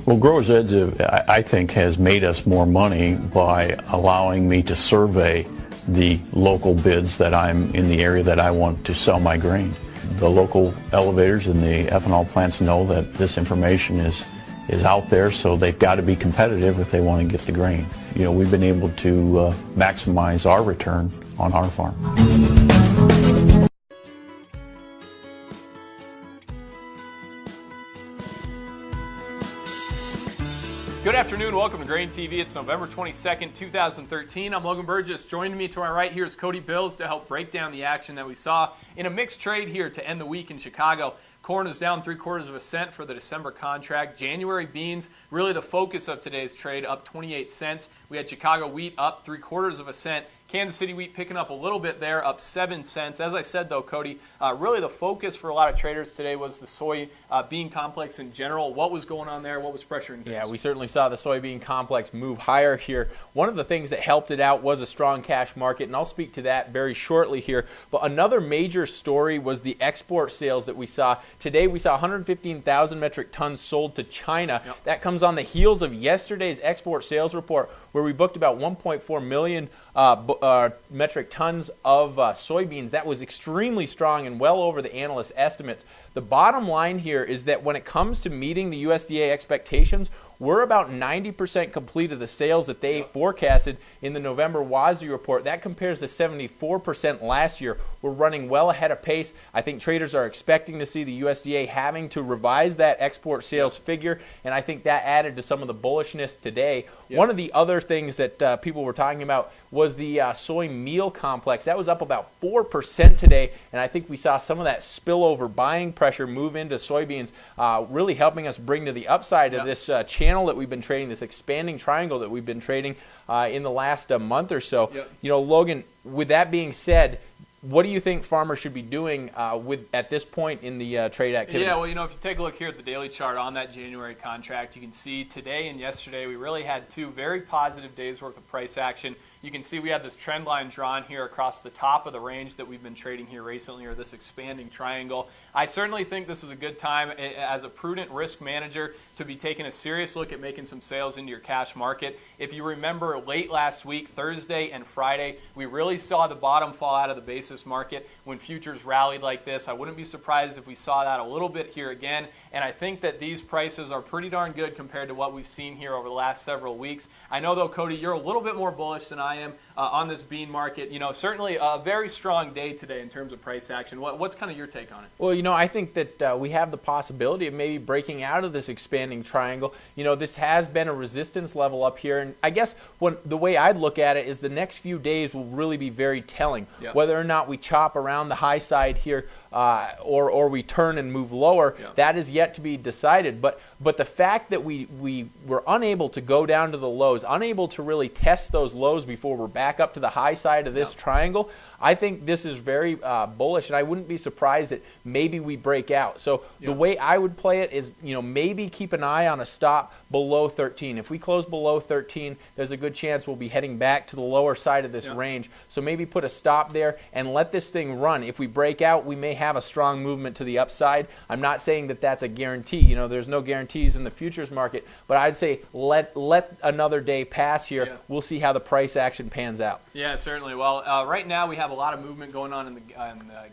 Well, Growers Edge, I think, has made us more money by allowing me to survey the local bids that I'm in the area that I want to sell my grain. The local elevators and the ethanol plants know that this information is out there, so they've got to be competitive if they want to get the grain. You know, we've been able to maximize our return on our farm. Good afternoon. Welcome to GrainTV. It's November 22nd, 2013. I'm Logan Burgess. Joining me to my right here is Cody Bills to help break down the action that we saw in a mixed trade here to end the week in Chicago. Corn is down 3/4 cents for the December contract. January beans, really the focus of today's trade, up 28 cents. We had Chicago wheat up 3/4 cent. Kansas City wheat picking up a little bit there, up 7 cents. As I said, though, Cody, really the focus for a lot of traders today was the soybean complex in general. What was going on there? What was pressuring things? Yeah, we certainly saw the soybean complex move higher here. One of the things that helped it out was a strong cash market, and I'll speak to that very shortly here. But another major story was the export sales that we saw. Today we saw 115,000 metric tons sold to China. Yep. That comes on the heels of yesterday's export sales report, where we booked about 1.4 million metric tons of soybeans. That was extremely strong and well over the analyst estimates. The bottom line here is that when it comes to meeting the USDA expectations, we're about 90% complete of the sales that they forecasted in the November WASDE report. That compares to 74% last year. We're running well ahead of pace. I think traders are expecting to see the USDA having to revise that export sales figure, and I think that added to some of the bullishness today. One of the other things that people were talking about was the soy meal complex. That was up about 4% today, and I think we saw some of that spillover buying pressure move into soybeans, really helping us bring to the upside of this channel that we've been trading, this expanding triangle that we've been trading in the last month or so. You know, Logan, with that being said, what do you think farmers should be doing at this point in the trade activity? Yeah, well, you know, if you take a look here at the daily chart on that January contract, you can see today and yesterday we really had two very positive days worth of price action. You can see we have this trend line drawn here across the top of the range that we've been trading here recently, or this expanding triangle. I certainly think this is a good time as a prudent risk manager to be taking a serious look at making some sales into your cash market. If you remember late last week, Thursday and Friday, we really saw the bottom fall out of the basis market when futures rallied like this. I wouldn't be surprised if we saw that a little bit here again, and I think that these prices are pretty darn good compared to what we've seen here over the last several weeks. I know, though, Cody, you're a little bit more bullish than I am on this bean market. You know, certainly a very strong day today in terms of price action. What's kind of your take on it? Well, you know, I think that we have the possibility of maybe breaking out of this expanding triangle. You know, this has been a resistance level up here, and I guess the way I'd look at it is the next few days will really be very telling. Whether or not we chop around the high side here or we turn and move lower, that is yet to be decided. But the fact that we were unable to go down to the lows, unable to really test those lows before we're back up to the high side of this triangle, I think this is very bullish, and I wouldn't be surprised that maybe we break out. So the way I would play it is, you know, maybe keep an eye on a stop below 13. If we close below 13, there's a good chance we'll be heading back to the lower side of this range. So maybe put a stop there and let this thing run. If we break out, we may have a strong movement to the upside. I'm not saying that that's a guarantee. You know, there's no guarantees in the futures market, but I'd say let another day pass here. We'll see how the price action pans out. Yeah, certainly. Well, right now we have a lot of movement going on in the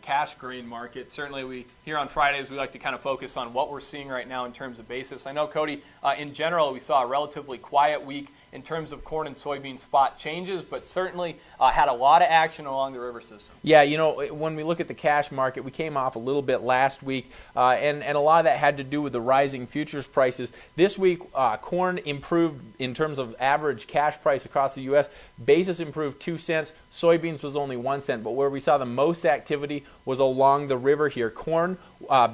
cash grain market. Certainly, we here on Fridays we like to kind of focus on what we're seeing right now in terms of basis. I know, Cody, in general we saw a relatively quiet week in terms of corn and soybean spot changes, but certainly had a lot of action along the river system. Yeah, you know, when we look at the cash market, we came off a little bit last week, and a lot of that had to do with the rising futures prices. This week, corn improved in terms of average cash price across the U.S. Basis improved 2 cents. Soybeans was only 1 cent, but where we saw the most activity was along the river here. Corn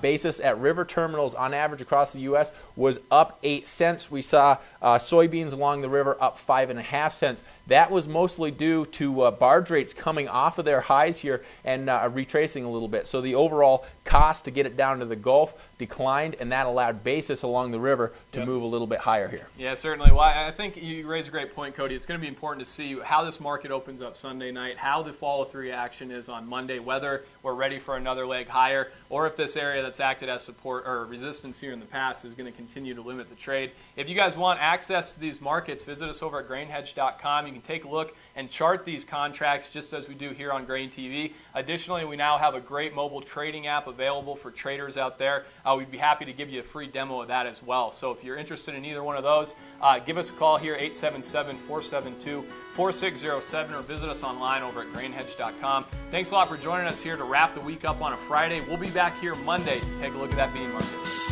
basis at river terminals on average across the U.S. was up 8 cents. We saw soybeans along the river up 5.5 cents. That was mostly due to to barge rates coming off of their highs here and retracing a little bit. So the overall cost to get it down to the Gulf declined, and that allowed basis along the river to move a little bit higher here. Yeah, certainly. Well, I think you raise a great point, Cody. It's going to be important to see how this market opens up Sunday night, how the follow-through action is on Monday, whether we're ready for another leg higher, or if this area that's acted as support or resistance here in the past is going to continue to limit the trade. If you guys want access to these markets, visit us over at GrainHedge.com. You can take a look and chart these contracts just as we do here on GrainTV. Additionally, we now have a great mobile trading app available for traders out there. We'd be happy to give you a free demo of that as well. So if you're interested in either one of those, give us a call here, 877-472-4607, or visit us online over at GrainHedge.com. Thanks a lot for joining us here to wrap the week up on a Friday. We'll be back here Monday to take a look at that bean market.